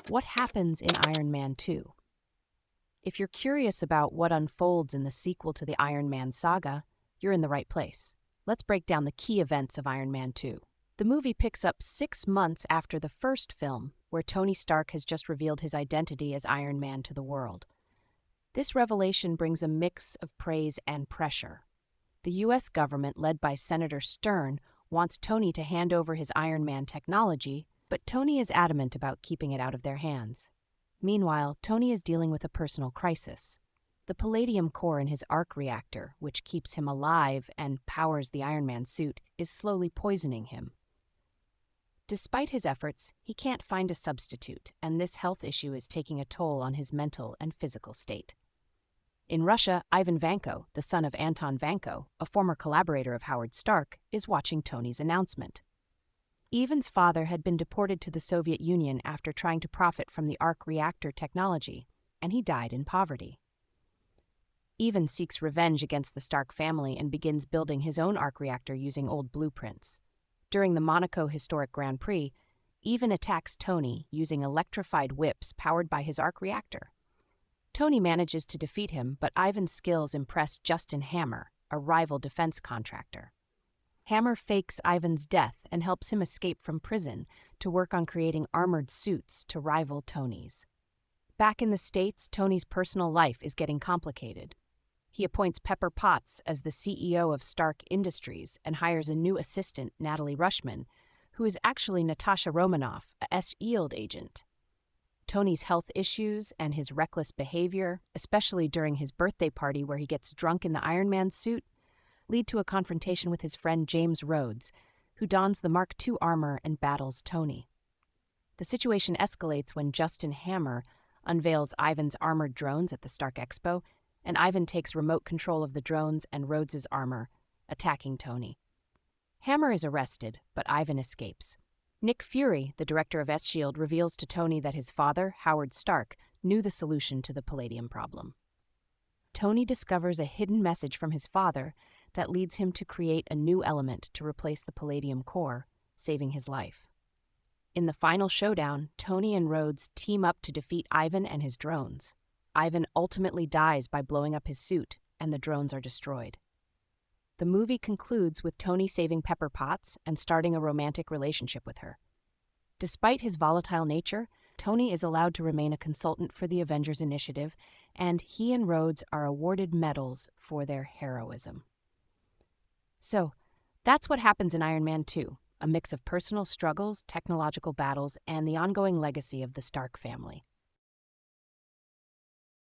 What happens in Iron Man 2? If you're curious about what unfolds in the sequel to the Iron Man saga, you're in the right place. Let's break down the key events of Iron Man 2. The movie picks up 6 months after the first film, where Tony Stark has just revealed his identity as Iron Man to the world. This revelation brings a mix of praise and pressure. The U.S. government, led by Senator Stern, wants Tony to hand over his Iron Man technology, but Tony is adamant about keeping it out of their hands. Meanwhile, Tony is dealing with a personal crisis. The palladium core in his arc reactor, which keeps him alive and powers the Iron Man suit, is slowly poisoning him. Despite his efforts, he can't find a substitute, and this health issue is taking a toll on his mental and physical state. In Russia, Ivan Vanko, the son of Anton Vanko, a former collaborator of Howard Stark, is watching Tony's announcement. Ivan's father had been deported to the Soviet Union after trying to profit from the arc reactor technology, and he died in poverty. Ivan seeks revenge against the Stark family and begins building his own arc reactor using old blueprints. During the Monaco Historic Grand Prix, Ivan attacks Tony using electrified whips powered by his arc reactor. Tony manages to defeat him, but Ivan's skills impress Justin Hammer, a rival defense contractor. Hammer fakes Ivan's death and helps him escape from prison to work on creating armored suits to rival Tony's. Back in the States, Tony's personal life is getting complicated. He appoints Pepper Potts as the CEO of Stark Industries and hires a new assistant, Natalie Rushman, who is actually Natasha Romanoff, a S.H.I.E.L.D. agent. Tony's health issues and his reckless behavior, especially during his birthday party where he gets drunk in the Iron Man suit, lead to a confrontation with his friend James Rhodes, who dons the Mark II armor and battles Tony. The situation escalates when Justin Hammer unveils Ivan's armored drones at the Stark Expo, and Ivan takes remote control of the drones and Rhodes' armor, attacking Tony. Hammer is arrested, but Ivan escapes. Nick Fury, the director of S.H.I.E.L.D., reveals to Tony that his father, Howard Stark, knew the solution to the palladium problem. Tony discovers a hidden message from his father that leads him to create a new element to replace the palladium core, saving his life. In the final showdown, Tony and Rhodes team up to defeat Ivan and his drones. Ivan ultimately dies by blowing up his suit, and the drones are destroyed. The movie concludes with Tony saving Pepper Potts and starting a romantic relationship with her. Despite his volatile nature, Tony is allowed to remain a consultant for the Avengers Initiative, and he and Rhodes are awarded medals for their heroism. So, that's what happens in Iron Man 2, a mix of personal struggles, technological battles, and the ongoing legacy of the Stark family.